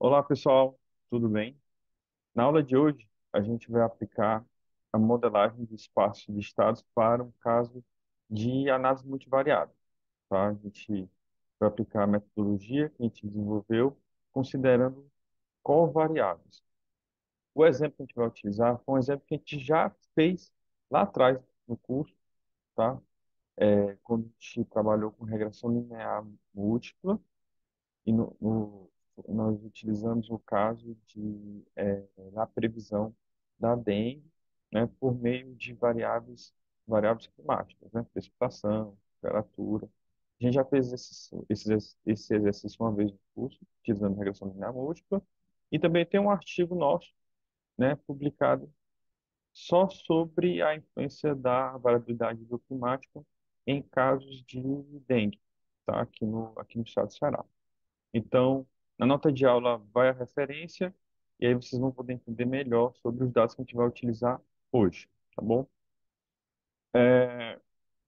Olá, pessoal, tudo bem? Na aula de hoje, a gente vai aplicar a modelagem de espaços de estados para um caso de análise multivariada, tá? A gente vai aplicar a metodologia que a gente desenvolveu considerando covariáveis. O exemplo que a gente vai utilizar foi um exemplo que a gente já fez lá atrás no curso, tá? Quando a gente trabalhou com regressão linear múltipla, e nós utilizamos o caso de na previsão da dengue, né, por meio de variáveis climáticas, né, precipitação, temperatura. A gente já fez esse exercício uma vez no curso, utilizando regressão linear múltipla, e também tem um artigo nosso, né, publicado só sobre a influência da variabilidade do climático em casos de dengue, tá, aqui no estado do Ceará. Então, na nota de aula vai a referência e aí vocês vão poder entender melhor sobre os dados que a gente vai utilizar hoje, tá bom?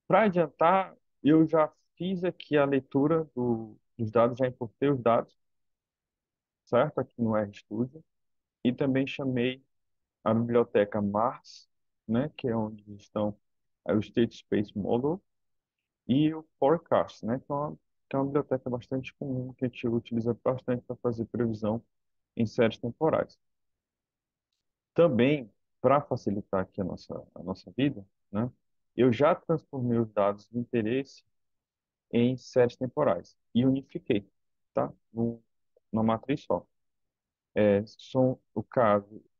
Para adiantar, eu já fiz aqui a leitura dos dados, já importei os dados, certo? Aqui no RStudio. E também chamei a biblioteca Mars, né? Que é onde estão o State Space Model e o Forecast, né? Que é uma biblioteca bastante comum que a gente utiliza bastante para fazer previsão em séries temporais. Também, para facilitar aqui a nossa vida, né, eu já transformei os dados de interesse em séries temporais e unifiquei, tá? Numa matriz só. São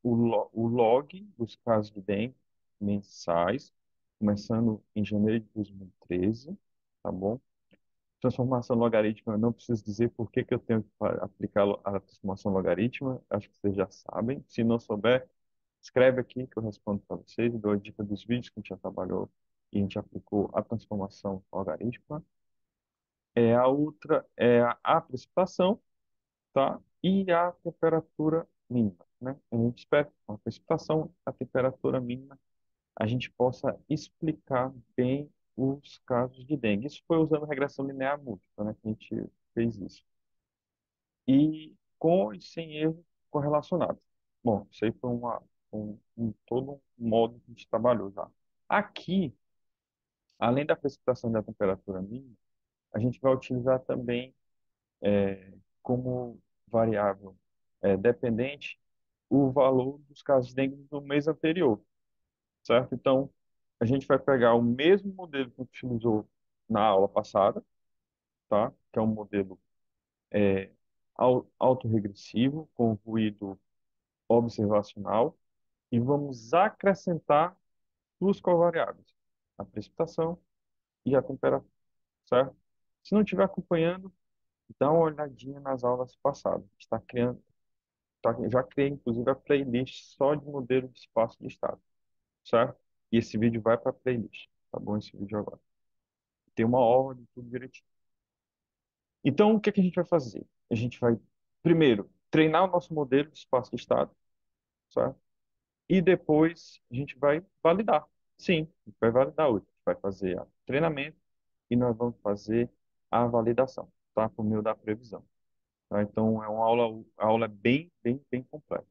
o log dos casos de dengue mensais, começando em janeiro de 2013, tá bom? Transformação logarítmica, eu não preciso dizer por que que eu tenho que aplicar a transformação logarítmica, acho que vocês já sabem. Se não souber, escreve aqui que eu respondo para vocês, dou a dica dos vídeos que a gente já trabalhou e a gente aplicou a transformação logarítmica. A outra é a precipitação, tá? E a temperatura mínima, né? A gente espera que com a precipitação, a temperatura mínima, a gente possa explicar bem os casos de dengue. Isso foi usando regressão linear múltipla, né? Que a gente fez isso. E com e sem erro correlacionado. Bom, isso aí foi todo um modo que a gente trabalhou já. Aqui, além da precipitação e da temperatura mínima, a gente vai utilizar também como variável dependente o valor dos casos de dengue do mês anterior, certo? Então, a gente vai pegar o mesmo modelo que a gente utilizou na aula passada, tá? Que é um modelo autorregressivo com ruído observacional, e vamos acrescentar duas covariáveis, a precipitação e a temperatura, certo? Se não estiver acompanhando, dá uma olhadinha nas aulas passadas. Está criando, já criei inclusive a playlist só de modelo de espaço de estado, certo? E esse vídeo vai para a playlist, tá bom? Esse vídeo agora. Tem uma ordem, tudo direitinho. Então, o que é que a gente vai fazer? A gente vai, primeiro, treinar o nosso modelo de espaço de estado, certo? E depois a gente vai validar. Sim, a gente vai validar hoje. A gente vai fazer o treinamento e nós vamos fazer a validação, tá? Por meio da previsão. Tá? Então, a aula é bem, bem, bem completa.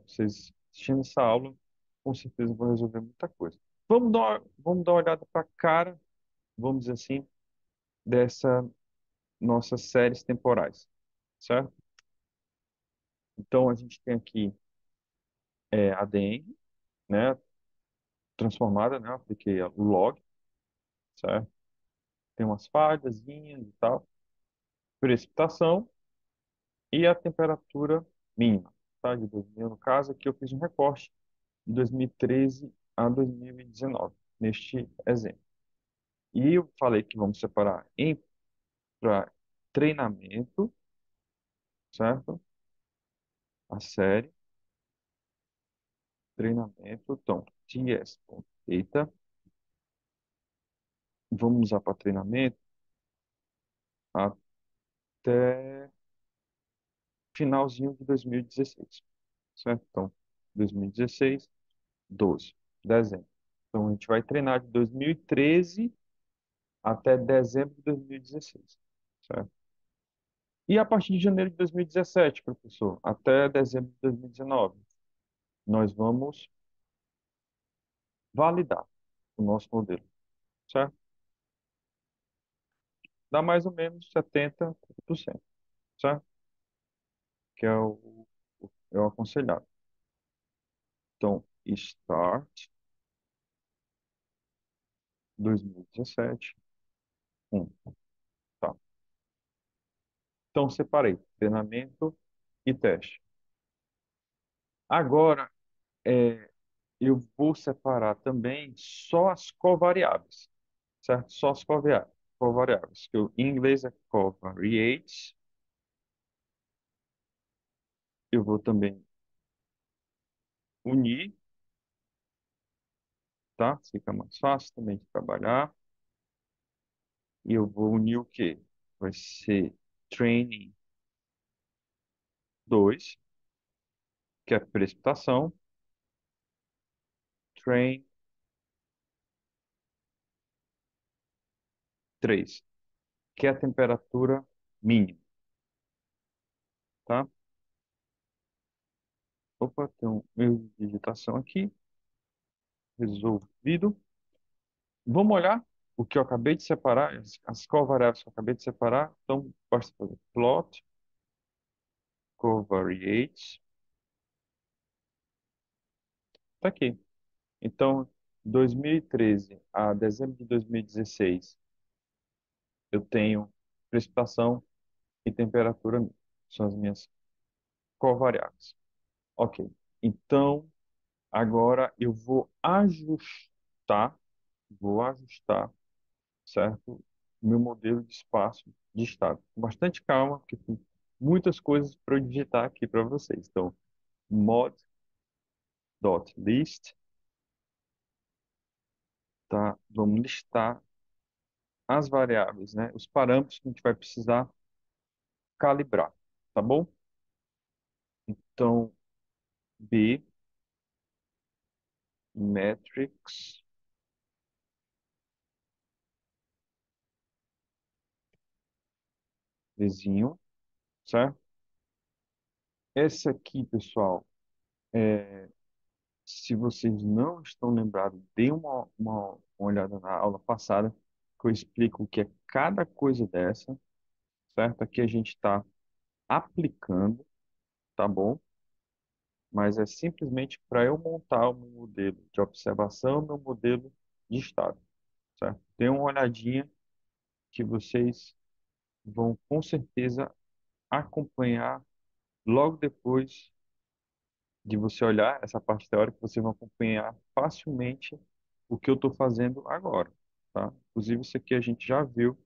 Vocês assistindo essa aula, com certeza vão resolver muita coisa. Vamos dar uma olhada para a cara, vamos dizer assim, dessa nossas séries temporais, certo? Então, a gente tem aqui a dengue, né? Transformada, né? Eu apliquei o log, certo? Tem umas falhazinhas e tal. Precipitação e a temperatura mínima, tá? De 2000, no caso, aqui eu fiz um recorte de 2013 a 2019, neste exemplo. E eu falei que vamos separar para treinamento, certo? A série, treinamento, então, ts.data, vamos usar para treinamento até finalzinho de 2016, certo? Então, 2016, 12, dezembro. Então, a gente vai treinar de 2013 até dezembro de 2016, certo? E a partir de janeiro de 2017, professor, até dezembro de 2019, nós vamos validar o nosso modelo, certo? Dá mais ou menos 70%, certo? Que é o aconselhado. Então, start 2017, 1. Tá. Então, separei treinamento e teste. Agora, eu vou separar também só as covariáveis, certo? Só as covariáveis, que em inglês é covariates. Eu vou também unir, tá? Fica mais fácil também de trabalhar. E eu vou unir o quê? Vai ser training 2, que é precipitação, train 3, que é a temperatura mínima, tá? Opa, tem um erro de digitação aqui, resolvido. Vamos olhar o que eu acabei de separar, as covariáveis que eu acabei de separar. Então, basta fazer plot covariates. Tá aqui. Então, 2013 a dezembro de 2016, eu tenho precipitação e temperatura mínima. São as minhas covariáveis. Ok. Então, agora eu vou ajustar, certo? Meu modelo de espaço de estado. Com bastante calma, porque tem muitas coisas para eu digitar aqui para vocês. Então, mod.list, tá? Vamos listar as variáveis, né? Os parâmetros que a gente vai precisar calibrar, tá bom? Então, B, metrics, vizinho, certo? Essa aqui, pessoal, se vocês não estão lembrados, dê uma olhada na aula passada, que eu explico o que é cada coisa dessa, certo? Aqui a gente está aplicando, tá bom? Mas é simplesmente para eu montar o meu modelo de observação, meu modelo de estado, certo? Dê uma olhadinha que vocês vão com certeza acompanhar logo depois de você olhar essa parte teórica, vocês vão acompanhar facilmente o que eu estou fazendo agora, tá? Inclusive, isso aqui a gente já viu,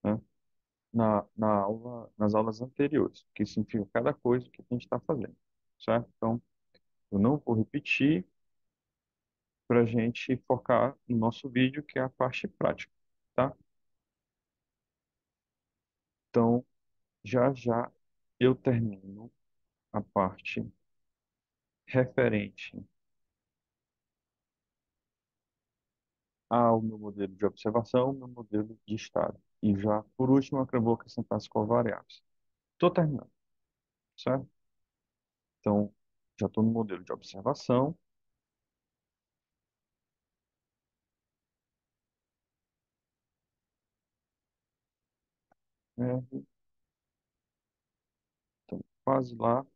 né, na aula, nas aulas anteriores, o que significa cada coisa que a gente está fazendo, certo? Então, eu não vou repetir para a gente focar no nosso vídeo, que é a parte prática, tá? Então, já já eu termino a parte referente ao meu modelo de observação, meu modelo de estado. E já, por último, eu vou acrescentar as covariáveis. Estou terminando, certo? Então, já estou no modelo de observação. Né? Então, quase lá.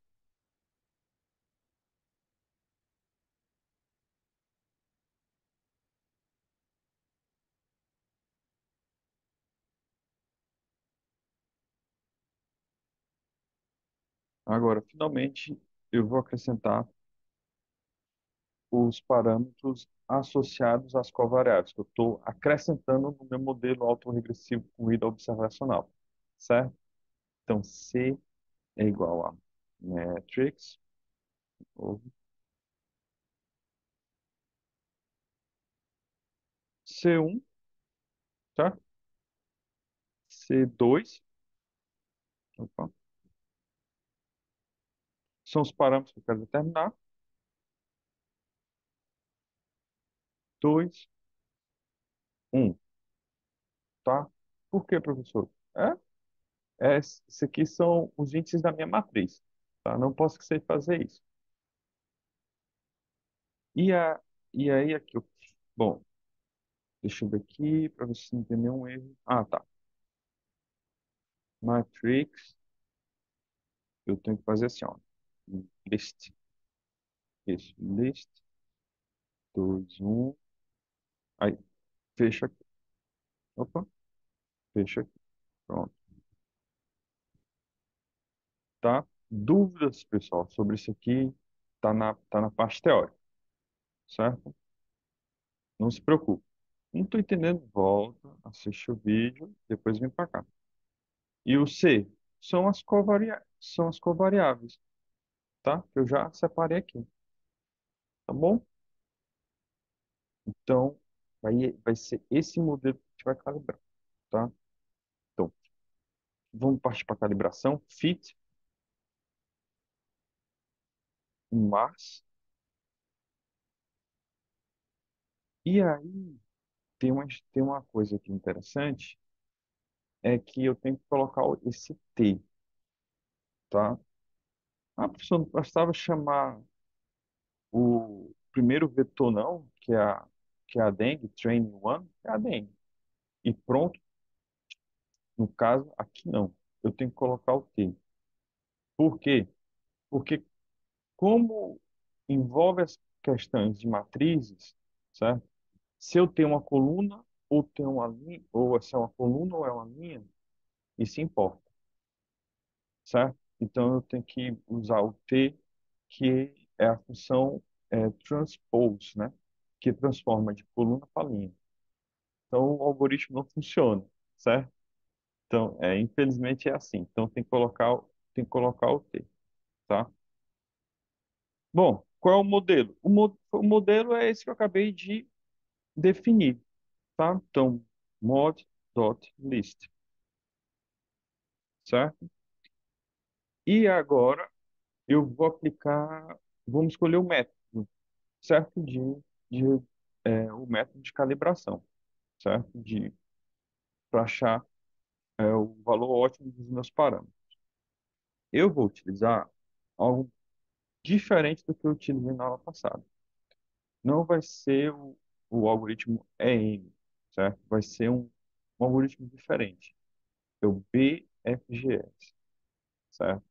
Agora, finalmente, eu vou acrescentar os parâmetros associados às covariáveis, que eu estou acrescentando no meu modelo autorregressivo com ida observacional, certo? Então, C é igual a matrix, ou C1, certo? C2, opa, são os parâmetros que eu quero determinar. 2, 1, tá? Por quê, professor? Esses aqui são os índices da minha matriz, tá? Não posso esquecer de fazer isso. E, a, e aí aqui, bom, deixa eu ver aqui para ver se não tem nenhum erro. Ah, tá. Matrix, eu tenho que fazer assim, ó. List, isso, list, 2 1. Aí, fecha aqui. Opa, fecha aqui. Pronto, tá? Dúvidas, pessoal, sobre isso aqui, tá na parte teórica, certo? Não se preocupe. Não estou entendendo, volta, assiste o vídeo, depois vem para cá. E o C são as covariáveis, tá? Que eu já separei aqui, tá bom? Então, vai ser esse modelo que a gente vai calibrar, tá? Então, vamos partir para a calibração. Fit, mass. E aí, tem uma coisa aqui interessante, é que eu tenho que colocar esse T, tá? A professora não bastava chamar o primeiro vetor, não, que é a dengue, training one, é a dengue. E pronto, no caso, aqui não. Eu tenho que colocar o T. Por quê? Porque como envolve as questões de matrizes, certo? Se eu tenho uma coluna ou tenho uma linha, ou se é uma coluna ou é uma linha, isso importa, certo? Então eu tenho que usar o T, que é a função transpose, né? Que transforma de coluna para linha. Então o algoritmo não funciona, certo? Então, infelizmente é assim. Então tem que colocar o T, tá? Bom, qual é o modelo? O modelo é esse que eu acabei de definir, tá? Então, mod.list, certo? E agora eu vou aplicar, vamos escolher o método, certo? De, o método de calibração, certo? Para achar o valor ótimo dos meus parâmetros. Eu vou utilizar algo diferente do que eu utilizei na aula passada. Não vai ser o algoritmo EM, certo? Vai ser um algoritmo diferente. É o BFGS, certo?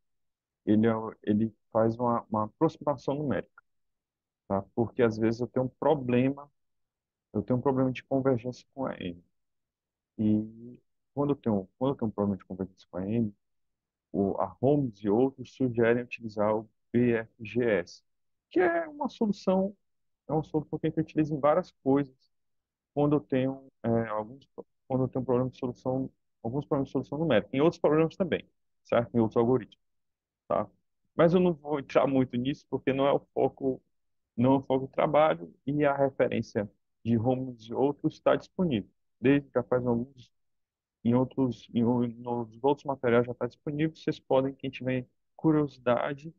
Ele faz uma aproximação numérica, tá? Porque às vezes eu tenho um problema de convergência com a M. E quando eu tenho um problema de convergência com a M, a Holmes e outros sugerem utilizar o BFGS, que é uma solução que a gente utiliza em várias coisas quando eu tenho quando eu tenho problema de solução, alguns problemas de solução numérica, em outros problemas também, certo? Em outros algoritmos, tá? Mas eu não vou entrar muito nisso porque não é o foco do trabalho e a referência de Holmes e outros está disponível. Desde já faz alguns, nos outros materiais já está disponível. Vocês podem, quem tiver curiosidade,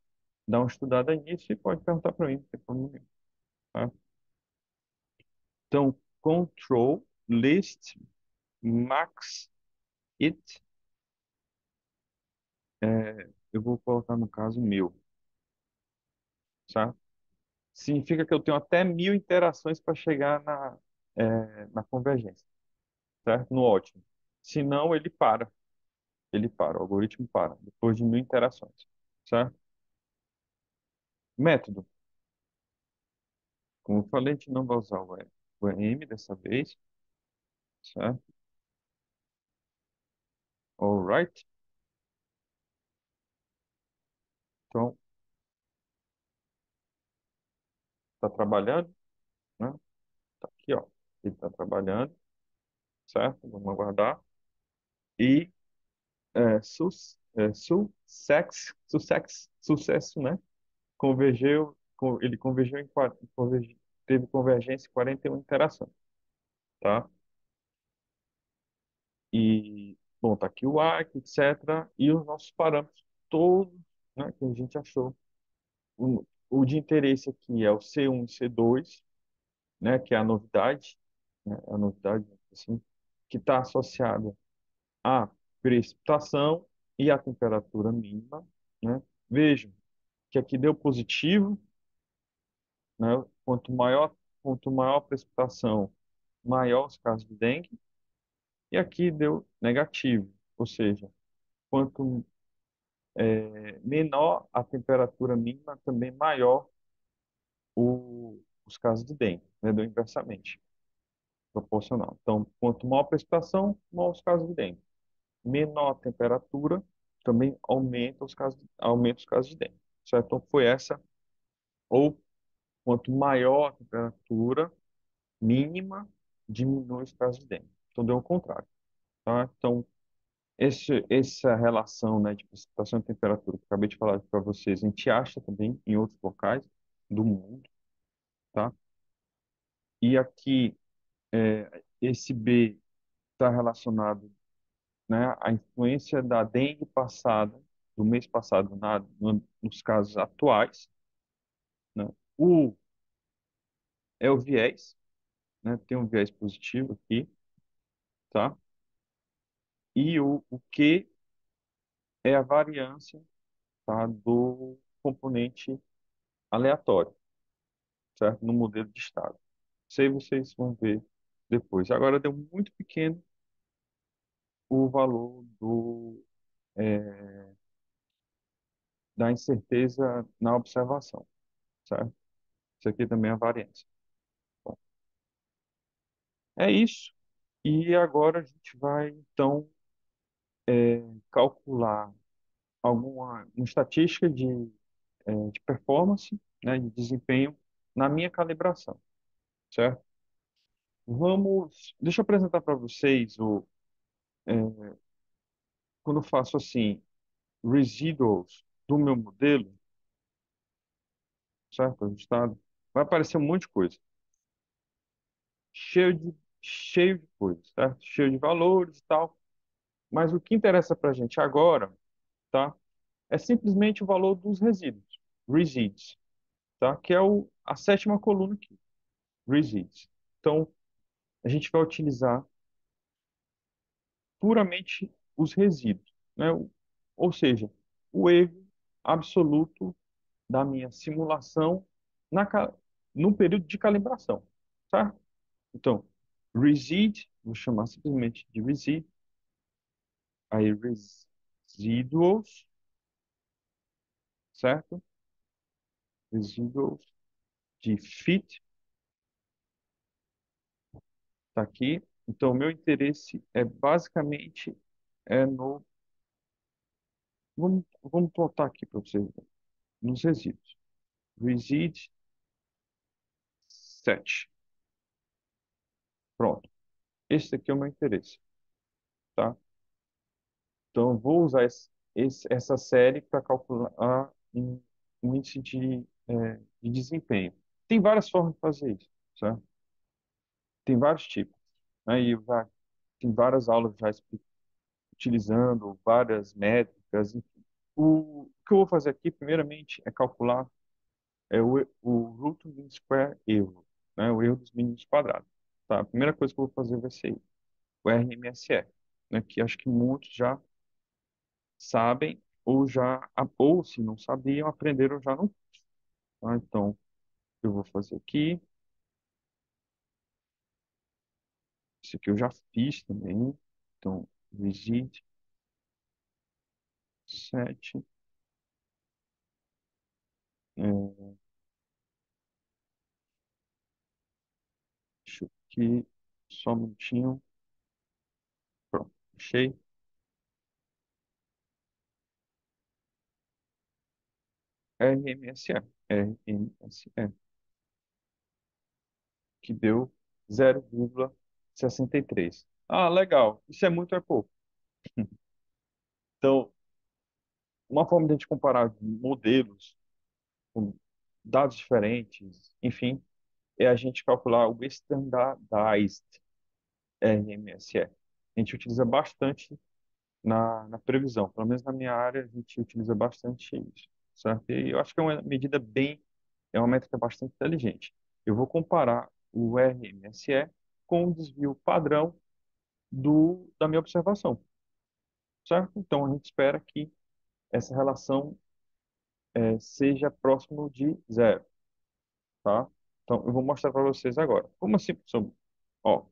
dar uma estudada nisso e pode perguntar para mim, não tem problema nenhum, tá? Então, control list max it, eu vou colocar no caso meu, certo? Significa que eu tenho até 1.000 interações para chegar na convergência, certo? No ótimo. Se não, ele para, o algoritmo para, depois de 1.000 interações, certo? Método. Como eu falei, a gente não vai usar o EM dessa vez, certo? Alright. Então, está trabalhando, né? Tá aqui, ó. Ele está trabalhando, certo? Vamos aguardar. E sucesso, né? Ele convergeu teve convergência em 41 interações, tá? E, bom, tá aqui o ARC, etc. E os nossos parâmetros todos, né, que a gente achou. O de interesse aqui é o C1 e C2, né, que é a novidade, né, assim, que está associada à precipitação e a temperatura mínima, né? Vejam que aqui deu positivo, né? Quanto maior a precipitação, maior os casos de dengue, e aqui deu negativo, ou seja, quanto menor a temperatura mínima, também maior os casos de dengue, né? Deu inversamente, proporcional. Então, quanto maior a precipitação, maior os casos de dengue. Menor a temperatura, também aumenta os casos de dengue. Certo? Então, foi essa, ou quanto maior a temperatura mínima, diminui os casos de dengue. Então, deu o contrário. Tá? Então, essa relação, né, de precipitação e temperatura que eu acabei de falar para vocês, a gente acha também em outros locais do mundo, tá? E aqui, esse B está relacionado, né, à influência da dengue passada, do mês passado, nos casos atuais, né? O é o viés, né? Tem um viés positivo aqui, tá? E o Q é a variância, tá, do componente aleatório, certo? No modelo de estado. Isso aí vocês vão ver depois. Agora deu muito pequeno o valor da incerteza na observação, certo? Isso aqui também é a variância. Bom, é isso. E agora a gente vai, então, calcular uma estatística de performance, né, de desempenho na minha calibração, certo? Deixa eu apresentar para vocês é, quando eu faço assim, residuals do meu modelo, certo? Ajustado, vai aparecer um monte de coisa, cheio de, cheio de coisas, certo? Cheio de valores e tal. Mas o que interessa para a gente agora, tá? É simplesmente o valor dos resíduos, residues, tá? Que é a sétima coluna aqui, residues. Então, a gente vai utilizar puramente os resíduos, né? Ou seja, o erro absoluto da minha simulação no período de calibração, tá? Então, vou chamar simplesmente de aí residuals, certo? Residuals de fit, tá aqui. Então, o meu interesse é basicamente no. Vamos botar aqui para vocês verem, nos resíduos. Reside set. Pronto. Esse aqui é o meu interesse, tá? Então, eu vou usar essa série para calcular um índice de desempenho. Tem várias formas de fazer isso, certo? Tem vários tipos. Aí tem várias aulas já utilizando várias métricas. Enfim. O que eu vou fazer aqui, primeiramente, é calcular o root mean square erro, né? O erro dos mínimos quadrados. Tá? A primeira coisa que eu vou fazer vai ser o RMSE, né? Que acho que muitos já sabem ou se não sabiam, aprenderam já no curso, tá? Então, eu vou fazer aqui, isso aqui eu já fiz também, então, visit 7, deixa eu aqui, só um minutinho, pronto, achei, RMSE, RMSE, que deu 0,63. Ah, legal, isso é muito ou é pouco? Então, uma forma de a gente comparar modelos com dados diferentes, enfim, é a gente calcular o Standardized RMSE. A gente utiliza bastante na previsão, pelo menos na minha área, a gente utiliza bastante isso, certo? E eu acho que é uma métrica bastante inteligente. Eu vou comparar o RMSE com o desvio padrão da minha observação, certo? Então, a gente espera que essa relação seja próximo de zero, tá? Então, eu vou mostrar para vocês agora. Como assim, professor? Ó,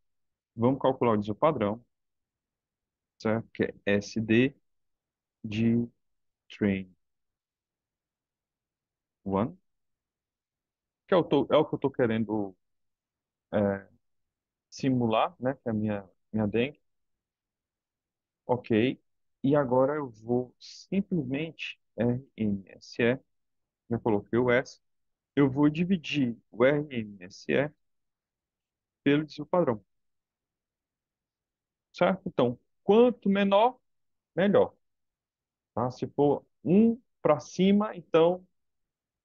vamos calcular o desvio padrão, certo? Que é SD de train 1, que é o que eu estou querendo é, simular, né? Que é a minha dengue. Ok. E agora eu vou simplesmente RMSE, já coloquei o S, eu vou dividir o RMSE pelo desvio padrão, certo? Então, quanto menor, melhor, tá? Se for um para cima, então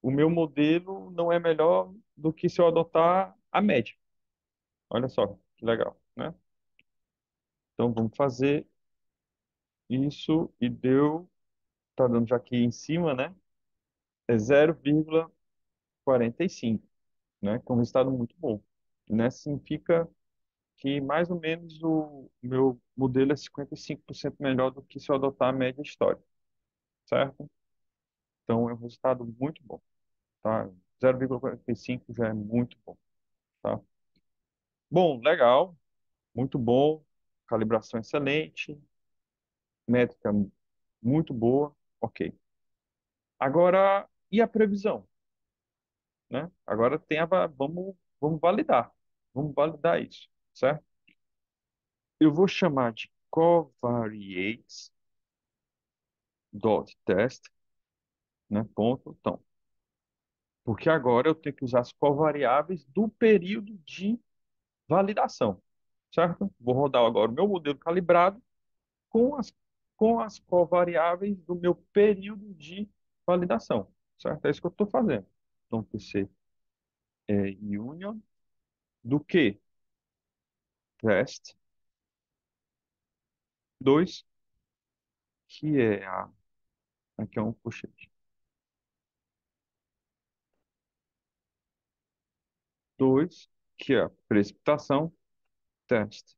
o meu modelo não é melhor do que se eu adotar a média. Olha só, que legal, né? Então, vamos fazer isso e deu, tá dando já aqui em cima, né? É 0,45, né? Que é um resultado muito bom, né? Significa que mais ou menos o meu modelo é 55% melhor do que se eu adotar a média histórica, certo? Então é um resultado muito bom, tá? 0,45 já é muito bom, tá? Bom, legal, muito bom, calibração excelente, métrica muito boa, ok. Agora, e a previsão, né? Agora vamos validar isso, certo? Eu vou chamar de covariates dot test, né? Ponto. Então, porque agora eu tenho que usar as covariáveis do período de validação, certo? Vou rodar agora o meu modelo calibrado com as covariáveis do meu período de validação, certo? É isso que eu estou fazendo. Então, vai ser union do que? Test 2, que é aqui é um pochete. 2, que é a precipitação, teste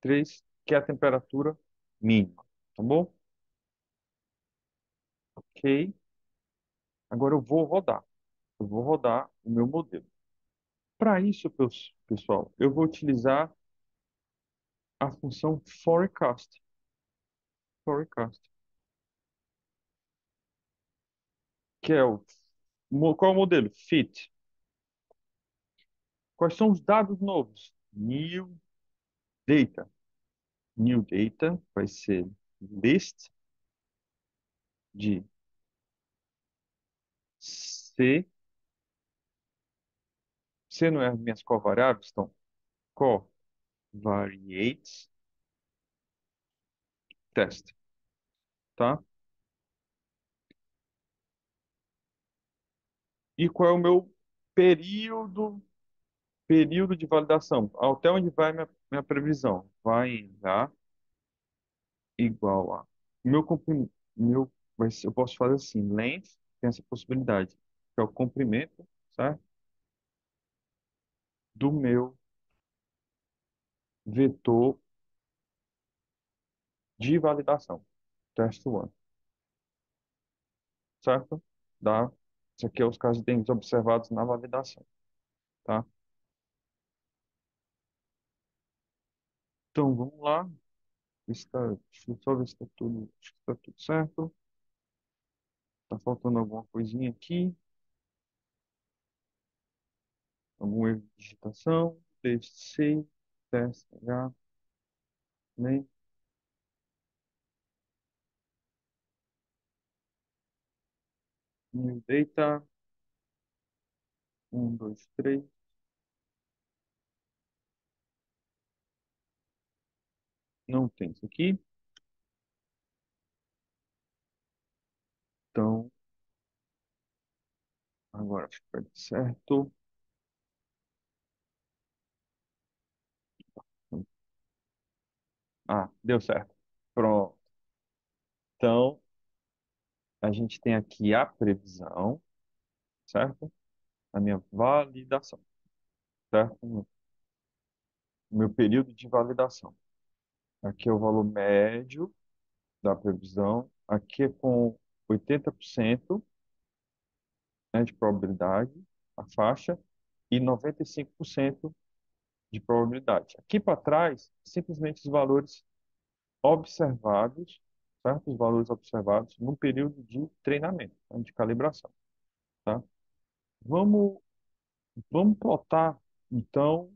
3, que é a temperatura mínima, tá bom? Ok. Agora eu vou rodar o meu modelo. Para isso, pessoal, eu vou utilizar a função forecast. Forecast, que é qual é o modelo? Fit. Quais são os dados novos? New data. New data vai ser list de C. C não é as minhas covariáveis, então covariates test, tá? E qual é o meu período período de validação? Até onde vai minha previsão? Vai em lá igual a meu comprimento, eu posso fazer assim, length, tem essa possibilidade, que é o comprimento, certo? Do meu vetor de validação, test one, certo? Dá. Isso aqui é os casos de dentes observados na validação, tá? Então, vamos lá. Deixa eu só ver se acho que está tudo certo. Tá faltando alguma coisinha aqui, algum erro de digitação. Teste C, teste H, né? New data, um, dois, três. Não tem isso aqui. Então, agora acho que vai dar certo. Ah, deu certo. Pronto. Então, a gente tem aqui a previsão, certo? A minha validação, certo? O meu período de validação. Aqui é o valor médio da previsão. Aqui é com 80%, né, de probabilidade, a faixa, e 95% de probabilidade. Aqui para trás, simplesmente os valores observados, certo? Os valores observados no período de treinamento, né, de calibração, tá? Vamos, vamos plotar, então,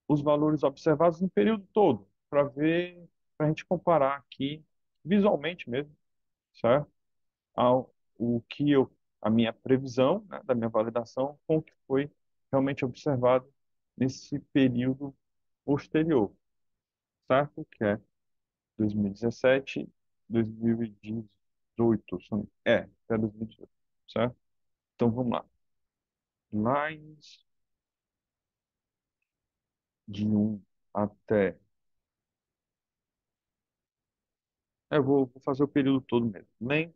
os valores observados no período todo, para ver, para a gente comparar aqui, visualmente mesmo, certo? O que eu, a minha previsão, né, da minha validação com o que foi realmente observado nesse período posterior, certo? Que é 2017, 2018, até 2018, certo? Então vamos lá. Lines de um até. Vou fazer o período todo mesmo. Length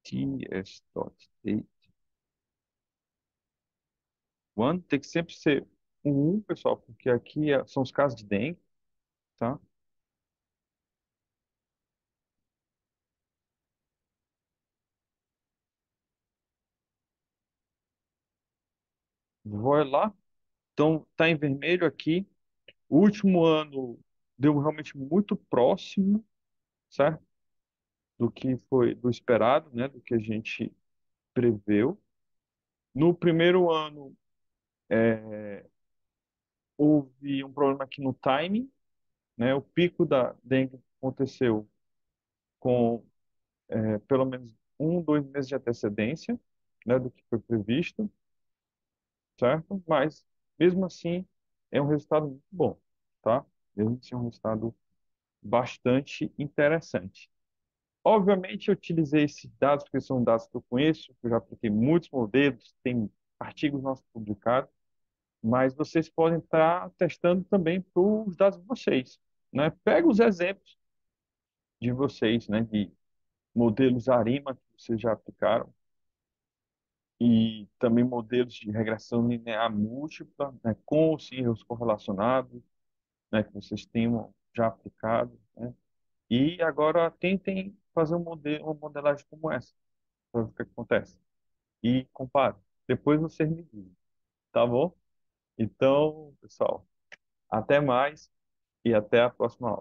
ts.date. One tem que sempre ser um, pessoal, porque aqui são os casos de dengue, tá? Vou lá. Então, tá em vermelho aqui. O último ano deu realmente muito próximo, certo? Do que foi do esperado, né? Do que a gente preveu. No primeiro ano, houve um problema aqui no timing, né? O pico da dengue aconteceu com pelo menos 1, 2 meses de antecedência, né? Do que foi previsto, certo? Mas, mesmo assim, é um resultado muito bom, tá? Mesmo assim, é um resultado bastante interessante. Obviamente, eu utilizei esses dados porque são dados que eu conheço, eu já apliquei muitos modelos, tem artigos nossos publicados, mas vocês podem estar testando também para os dados de vocês, né? Pega os exemplos de vocês, né? De modelos ARIMA que vocês já aplicaram e também modelos de regressão linear múltipla, né? Com os erros correlacionados, né? Que vocês tenham já aplicado, né? E agora tentem fazer uma modelagem como essa, para ver o que acontece. E compare. Depois vocês me dizem, tá bom? Então, pessoal, até mais e até a próxima aula.